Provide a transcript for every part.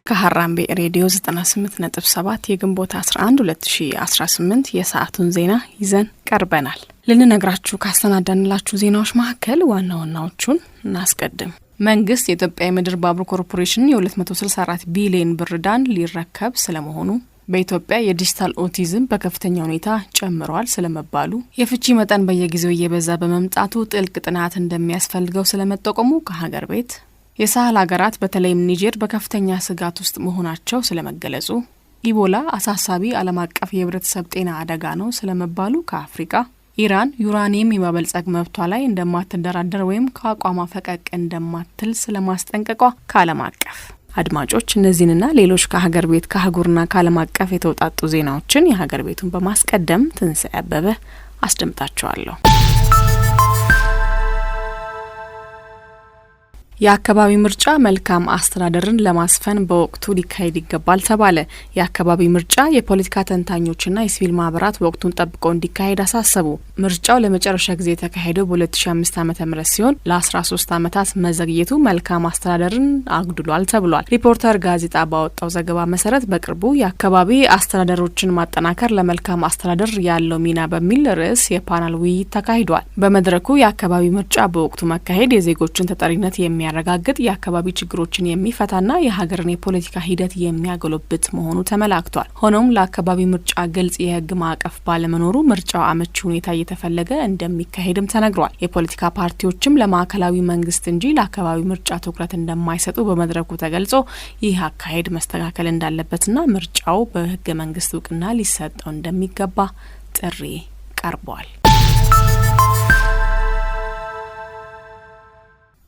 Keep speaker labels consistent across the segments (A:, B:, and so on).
A: ከሐራምቤ ሬዲዮ 98.7 የግንቦት 11 2018 የሰዓቱን ዜና ይዘን ቀርበናል። ልንነግራችሁ ካስተናዳንላችሁ ዜናዎች መካከል ዋና ዋናዎቹን እናስቀድም። መንግስት የኢትዮጵያ የምድር ባቡር ኮርፖሬሽን የ264 ቢሊዮን ብር ዕዳን ሊረከብ ስለመሆኑ፣ በኢትዮጵያ የዲጂታል ኦቲዝም በከፍተኛ ሁኔታ ጨምሯል ስለመባሉ፣ የፍቺ መጠን በየጊዜው እየበዛ በመምጣቱ ጥልቅ ጥናት እንደሚያስፈልገው ስለመጠቆሙ ከሀገር ቤት፣ የሳህል ሀገራት በተለይም ኒጀር በከፍተኛ ስጋት ውስጥ መሆናቸው ስለመገለጹ፣ ኢቦላ አሳሳቢ ዓለም አቀፍ የህብረተሰብ ጤና አደጋ ነው ስለመባሉ ከአፍሪካ፣ ኢራን ዩራኒየም የማበልጸግ መብቷ ላይ እንደማትደራደር ወይም ከአቋሟ ፈቀቅ እንደማትል ስለማስጠንቀቋ ከዓለም አቀፍ። አድማጮች እነዚህንና ሌሎች ከሀገር ቤት ከአህጉርና ከዓለም አቀፍ የተውጣጡ ዜናዎችን የሀገር ቤቱን በማስቀደም ትንሣኤ አበበ አስደምጣቸዋለሁ። የአካባቢ ምርጫ መልካም አስተዳደርን ለማስፈን በወቅቱ ሊካሄድ ይገባል ተባለ። የአካባቢ ምርጫ የፖለቲካ ተንታኞችና የሲቪል ማህበራት ወቅቱን ጠብቀው እንዲካሄድ አሳሰቡ። ምርጫው ለመጨረሻ ጊዜ የተካሄደው በ2005 ዓ.ም ሲሆን ለ13 ዓመታት መዘግየቱ መልካም አስተዳደርን አጉድሏል ተብሏል። ሪፖርተር ጋዜጣ ባወጣው ዘገባ መሰረት በቅርቡ የአካባቢ አስተዳደሮችን ማጠናከር ለመልካም አስተዳደር ያለው ሚና በሚል ርዕስ የፓናል ውይይት ተካሂዷል። በመድረኩ የአካባቢ ምርጫ በወቅቱ መካሄድ የዜጎችን ተጠሪነት የሚያረጋግጥ የአካባቢ ችግሮችን የሚፈታና የሀገርን የፖለቲካ ሂደት የሚያጎለብት መሆኑ ተመላክቷል። ሆኖም ለአካባቢ ምርጫ ግልጽ የህግ ማዕቀፍ ባለመኖሩ ምርጫው አመቺ ሁኔታ እየተፈለገ እንደሚካሄድም ተነግሯል። የፖለቲካ ፓርቲዎችም ለማዕከላዊ መንግስት እንጂ ለአካባቢ ምርጫ ትኩረት እንደማይሰጡ በመድረኩ ተገልጾ ይህ አካሄድ መስተካከል እንዳለበትና ምርጫው በህገ መንግስት እውቅና ሊሰጠው እንደሚገባ ጥሪ ቀርቧል።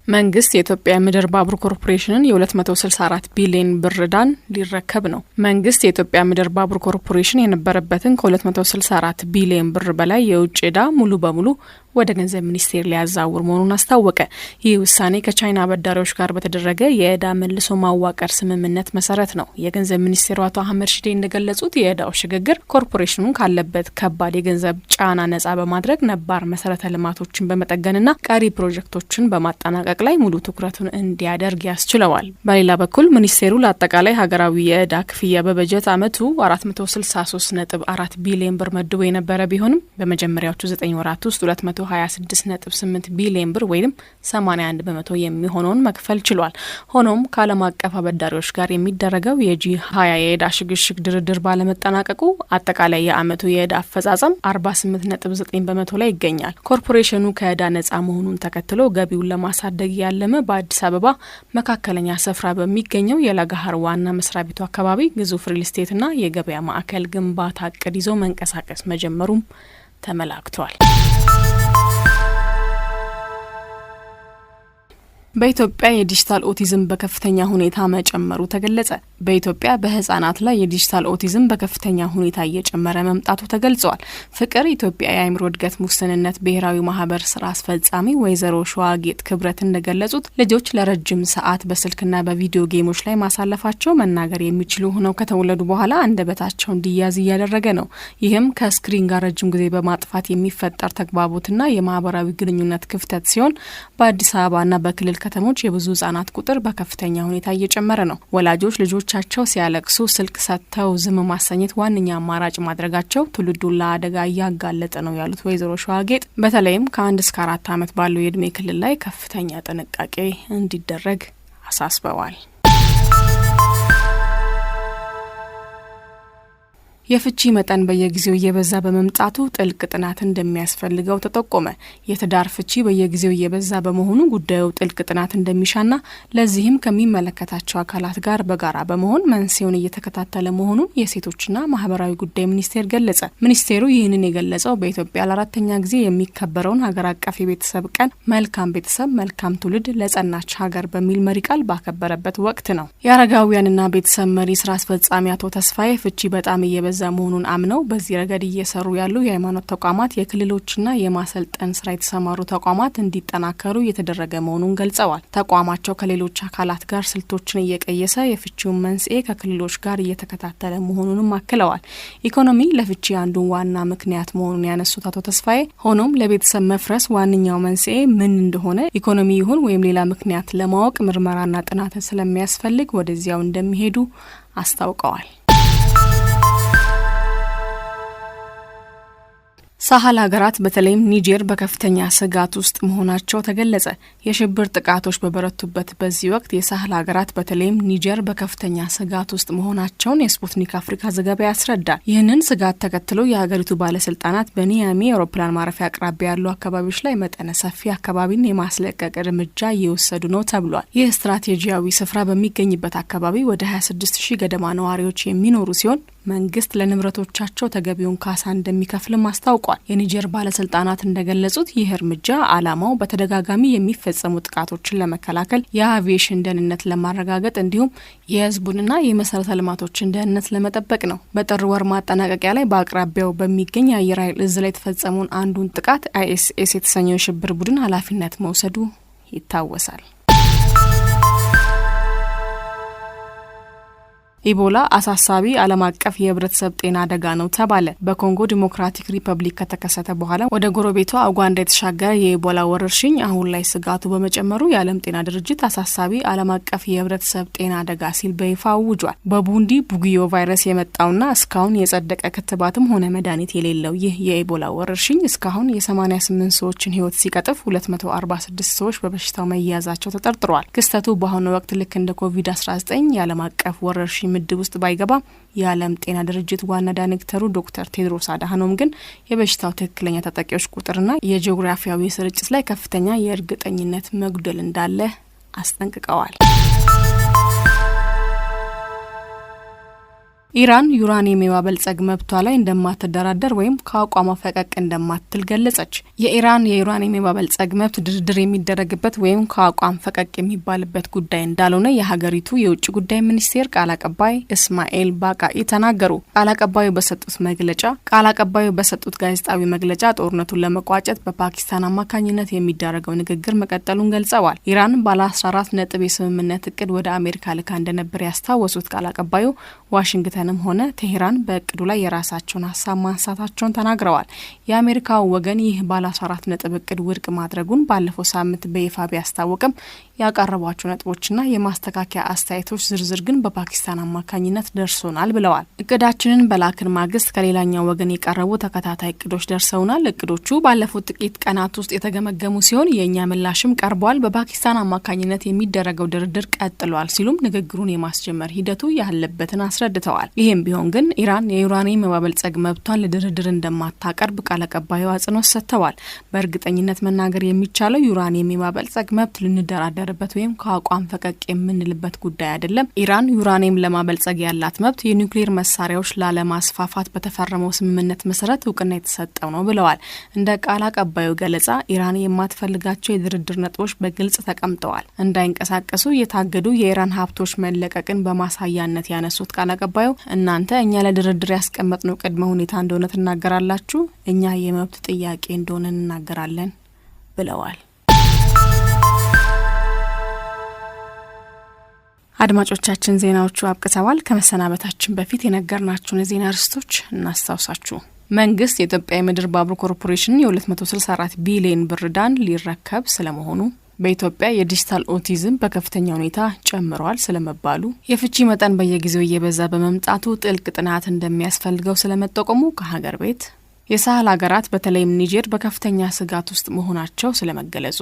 A: መንግስት የኢትዮጵያ የምድር ባቡር ኮርፖሬሽንን የ264 ቢሊዮን ብር ዕዳን ሊረከብ ነው። መንግስት የኢትዮጵያ ምድር ባቡር ኮርፖሬሽን የነበረበትን ከ264 ቢሊዮን ብር በላይ የውጭ ዕዳ ሙሉ በሙሉ ወደ ገንዘብ ሚኒስቴር ሊያዛውር መሆኑን አስታወቀ። ይህ ውሳኔ ከቻይና አበዳሪዎች ጋር በተደረገ የዕዳ መልሶ ማዋቀር ስምምነት መሰረት ነው። የገንዘብ ሚኒስቴሩ አቶ አህመድ ሺዴ እንደገለጹት የዕዳው ሽግግር ኮርፖሬሽኑን ካለበት ከባድ የገንዘብ ጫና ነጻ በማድረግ ነባር መሰረተ ልማቶችን በመጠገንና ቀሪ ፕሮጀክቶችን በማጠናቀቅ ላይ ሙሉ ትኩረቱን እንዲያደርግ ያስችለዋል። በሌላ በኩል ሚኒስቴሩ ለአጠቃላይ ሀገራዊ የዕዳ ክፍያ በበጀት አመቱ 463.4 ቢሊዮን ብር መድቦ የነበረ ቢሆንም በመጀመሪያዎቹ 9 ወራት ውስጥ 226.8 ቢሊዮን ብር ወይም 81 በመቶ የሚሆነውን መክፈል ችሏል። ሆኖም ከዓለም አቀፍ አበዳሪዎች ጋር የሚደረገው የጂ20 የዕዳ ሽግሽግ ድርድር ባለመጠናቀቁ አጠቃላይ የአመቱ የዕዳ አፈጻጸም 48.9 በመቶ ላይ ይገኛል። ኮርፖሬሽኑ ከዕዳ ነጻ መሆኑን ተከትሎ ገቢውን ለማሳደግ ያለመ በአዲስ አበባ መካከለኛ ስፍራ በሚገኘው የለጋሃር ዋና መስሪያ ቤቱ አካባቢ ግዙፍ ሪል ስቴትና የገበያ ማዕከል ግንባታ እቅድ ይዞ መንቀሳቀስ መጀመሩም ተመላክቷል። በኢትዮጵያ የዲጂታል ኦቲዝም በከፍተኛ ሁኔታ መጨመሩ ተገለጸ። በኢትዮጵያ በህጻናት ላይ የዲጂታል ኦቲዝም በከፍተኛ ሁኔታ እየጨመረ መምጣቱ ተገልጿል። ፍቅር ኢትዮጵያ የአእምሮ እድገት ውስንነት ብሔራዊ ማህበር ስራ አስፈጻሚ ወይዘሮ ሸዋጌጥ ክብረት እንደገለጹት ልጆች ለረጅም ሰዓት በስልክና በቪዲዮ ጌሞች ላይ ማሳለፋቸው መናገር የሚችሉ ሆነው ከተወለዱ በኋላ አንደበታቸው እንዲያዝ እያደረገ ነው። ይህም ከስክሪን ጋር ረጅም ጊዜ በማጥፋት የሚፈጠር ተግባቦትና የማህበራዊ ግንኙነት ክፍተት ሲሆን በአዲስ አበባና በክልል ከተሞች የብዙ ህጻናት ቁጥር በከፍተኛ ሁኔታ እየጨመረ ነው። ወላጆች ልጆቻቸው ሲያለቅሱ ስልክ ሰጥተው ዝም ማሰኘት ዋነኛ አማራጭ ማድረጋቸው ትውልዱን ለአደጋ እያጋለጠ ነው ያሉት ወይዘሮ ሸዋጌጥ በተለይም ከ1 እስከ 4 ዓመት ባለው የእድሜ ክልል ላይ ከፍተኛ ጥንቃቄ እንዲደረግ አሳስበዋል። የፍቺ መጠን በየጊዜው እየበዛ በመምጣቱ ጥልቅ ጥናት እንደሚያስፈልገው ተጠቆመ። የትዳር ፍቺ በየጊዜው እየበዛ በመሆኑ ጉዳዩ ጥልቅ ጥናት እንደሚሻና ለዚህም ከሚመለከታቸው አካላት ጋር በጋራ በመሆን መንስኤውን እየተከታተለ መሆኑን የሴቶችና ማህበራዊ ጉዳይ ሚኒስቴር ገለጸ። ሚኒስቴሩ ይህንን የገለጸው በኢትዮጵያ ለ4ኛ ጊዜ የሚከበረውን ሀገር አቀፍ የቤተሰብ ቀን መልካም ቤተሰብ መልካም ትውልድ ለጸናች ሀገር በሚል መሪ ቃል ባከበረበት ወቅት ነው። የአረጋውያንና ቤተሰብ መሪ ስራ አስፈጻሚ አቶ ተስፋዬ ፍቺ በጣም እየበዛ የበዛ መሆኑን አምነው በዚህ ረገድ እየሰሩ ያሉ የሃይማኖት ተቋማት፣ የክልሎችና የማሰልጠን ስራ የተሰማሩ ተቋማት እንዲጠናከሩ እየተደረገ መሆኑን ገልጸዋል። ተቋማቸው ከሌሎች አካላት ጋር ስልቶችን እየቀየሰ የፍቺውን መንስኤ ከክልሎች ጋር እየተከታተለ መሆኑንም አክለዋል። ኢኮኖሚ ለፍቺ አንዱ ዋና ምክንያት መሆኑን ያነሱት አቶ ተስፋዬ ሆኖም ለቤተሰብ መፍረስ ዋነኛው መንስኤ ምን እንደሆነ ኢኮኖሚ ይሁን ወይም ሌላ ምክንያት ለማወቅ ምርመራና ጥናት ስለሚያስፈልግ ወደዚያው እንደሚሄዱ አስታውቀዋል። ሳህል ሀገራት በተለይም ኒጀር በከፍተኛ ስጋት ውስጥ መሆናቸው ተገለጸ። የሽብር ጥቃቶች በበረቱበት በዚህ ወቅት የሳህል ሀገራት በተለይም ኒጀር በከፍተኛ ስጋት ውስጥ መሆናቸውን የስፑትኒክ አፍሪካ ዘገባ ያስረዳል። ይህንን ስጋት ተከትሎ የሀገሪቱ ባለስልጣናት በኒያሚ አውሮፕላን ማረፊያ አቅራቢያ ያሉ አካባቢዎች ላይ መጠነ ሰፊ አካባቢን የማስለቀቅ እርምጃ እየወሰዱ ነው ተብሏል። ይህ ስትራቴጂያዊ ስፍራ በሚገኝበት አካባቢ ወደ 26,000 ገደማ ነዋሪዎች የሚኖሩ ሲሆን መንግስት ለንብረቶቻቸው ተገቢውን ካሳ እንደሚከፍልም አስታውቋል። የኒጀር ባለስልጣናት እንደገለጹት ይህ እርምጃ ዓላማው በተደጋጋሚ የሚፈጸሙ ጥቃቶችን ለመከላከል፣ የአቪዬሽን ደህንነት ለማረጋገጥ እንዲሁም የህዝቡንና የመሰረተ ልማቶችን ደህንነት ለመጠበቅ ነው። በጥር ወር ማጠናቀቂያ ላይ በአቅራቢያው በሚገኝ የአየር ኃይል እዝ ላይ የተፈጸመውን አንዱን ጥቃት ISS የተሰኘው የሽብር ቡድን ኃላፊነት መውሰዱ ይታወሳል። ኢቦላ አሳሳቢ ዓለም አቀፍ የህብረተሰብ ጤና አደጋ ነው ተባለ። በኮንጎ ዲሞክራቲክ ሪፐብሊክ ከተከሰተ በኋላ ወደ ጎረቤቷ ኡጋንዳ የተሻገረ የኢቦላ ወረርሽኝ አሁን ላይ ስጋቱ በመጨመሩ የዓለም ጤና ድርጅት አሳሳቢ ዓለም አቀፍ የህብረተሰብ ጤና አደጋ ሲል በይፋ አውጇል። በቡንዲ ቡጊዮ ቫይረስ የመጣውና እስካሁን የጸደቀ ክትባትም ሆነ መድኃኒት የሌለው ይህ የኢቦላ ወረርሽኝ እስካሁን የ88 ሰዎችን ህይወት ሲቀጥፍ 246 ሰዎች በበሽታው መያዛቸው ተጠርጥሯል። ክስተቱ በአሁኑ ወቅት ልክ እንደ ኮቪድ-19 የዓለም አቀፍ ወረርሽኝ ምድብ ውስጥ ባይገባም የዓለም ጤና ድርጅት ዋና ዳይሬክተሩ ዶክተር ቴድሮስ አድሃኖም ግን የበሽታው ትክክለኛ ተጠቂዎች ቁጥርና የጂኦግራፊያዊ ስርጭት ላይ ከፍተኛ የእርግጠኝነት መጉደል እንዳለ አስጠንቅቀዋል። ኢራን ዩራኒየም የማበልጸግ መብቷ ላይ እንደማትደራደር ወይም ከአቋሟ ፈቀቅ እንደማትል ገለጸች። የኢራን የዩራኒየም የማበልጸግ መብት ድርድር የሚደረግበት ወይም ከአቋም ፈቀቅ የሚባልበት ጉዳይ እንዳልሆነ የሀገሪቱ የውጭ ጉዳይ ሚኒስቴር ቃል አቀባይ እስማኤል ባቃኢ ተናገሩ። ቃል አቀባዩ በሰጡት ጋዜጣዊ መግለጫ ጦርነቱን ለመቋጨት በፓኪስታን አማካኝነት የሚደረገው ንግግር መቀጠሉን ገልጸዋል። ኢራን ባለ 14 ነጥብ የስምምነት እቅድ ወደ አሜሪካ ልካ እንደነበር ያስታወሱት ቃል አቀባዩ ዋሽንግተንም ሆነ ቴሄራን በእቅዱ ላይ የራሳቸውን ሀሳብ ማንሳታቸውን ተናግረዋል። የአሜሪካው ወገን ይህ ባለ 14 ነጥብ እቅድ ውድቅ ማድረጉን ባለፈው ሳምንት በይፋ ቢያስታወቅም ያቀረቧቸው ነጥቦችና የማስተካከያ አስተያየቶች ዝርዝር ግን በፓኪስታን አማካኝነት ደርሶናል ብለዋል። እቅዳችንን በላክን ማግስት ከሌላኛው ወገን የቀረቡ ተከታታይ እቅዶች ደርሰውናል። እቅዶቹ ባለፉት ጥቂት ቀናት ውስጥ የተገመገሙ ሲሆን የእኛ ምላሽም ቀርቧል። በፓኪስታን አማካኝነት የሚደረገው ድርድር ቀጥሏል ሲሉም ንግግሩን የማስጀመር ሂደቱ ያለበትን አስረድተዋል። ይህም ቢሆን ግን ኢራን የዩራኒየም የማበልጸግ መብቷን ለድርድር እንደማታቀርብ ቃል አቀባዩ አጽንኦት ሰጥተዋል። በእርግጠኝነት መናገር የሚቻለው ዩራኒየም የማበልጸግ መብት ልንደራደርበት ወይም ከአቋም ፈቀቅ የምንልበት ጉዳይ አይደለም። ኢራን ዩራኒየም ለማበልጸግ ያላት መብት የኒውክሌር መሳሪያዎች ላለማስፋፋት በተፈረመው ስምምነት መሰረት እውቅና የተሰጠው ነው ብለዋል። እንደ ቃል አቀባዩ ገለጻ ኢራን የማትፈልጋቸው የድርድር ነጥቦች በግልጽ ተቀምጠዋል። እንዳይንቀሳቀሱ የታገዱ የኢራን ሀብቶች መለቀቅን በማሳያነት ያነሱት ቃል አቀባዩ እናንተ እኛ ለድርድር ያስቀመጥነው ቅድመ ሁኔታ እንደሆነ ትናገራላችሁ፣ እኛ የመብት ጥያቄ እንደሆነ እንናገራለን ብለዋል። አድማጮቻችን ዜናዎቹ አብቅተዋል። ከመሰናበታችን በፊት የነገርናችሁን የዜና ርዕሶች እናስታውሳችሁ። መንግስት የኢትዮጵያ የምድር ባቡር ኮርፖሬሽን የ264 ቢሊዮን ብር ዕዳን ሊረከብ ስለመሆኑ፣ በኢትዮጵያ የዲጂታል ኦቲዝም በከፍተኛ ሁኔታ ጨምሯል ስለመባሉ፣ የፍቺ መጠን በየጊዜው እየበዛ በመምጣቱ ጥልቅ ጥናት እንደሚያስፈልገው ስለመጠቆሙ ከሀገር ቤት፣ የሳህል ሀገራት በተለይም ኒጀር በከፍተኛ ስጋት ውስጥ መሆናቸው ስለመገለጹ፣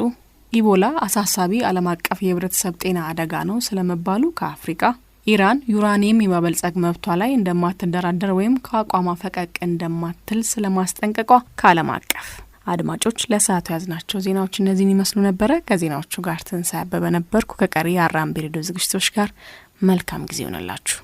A: ኢቦላ አሳሳቢ ዓለም አቀፍ የህብረተሰብ ጤና አደጋ ነው ስለመባሉ ከአፍሪካ፣ ኢራን ዩራኒየም የማበልጸግ መብቷ ላይ እንደማትደራደር ወይም ከአቋሟ ፈቀቅ እንደማትል ስለማስጠንቀቋ ከዓለም አቀፍ። አድማጮች ለሰዓቱ ያዝናቸው ዜናዎች እነዚህን ይመስሉ ነበረ። ከዜናዎቹ ጋር ትንሳኤ አበበ ነበርኩ። ከቀሪ የአራምቤ ሬዲዮ ዝግጅቶች ጋር መልካም ጊዜ ይሆንላችሁ።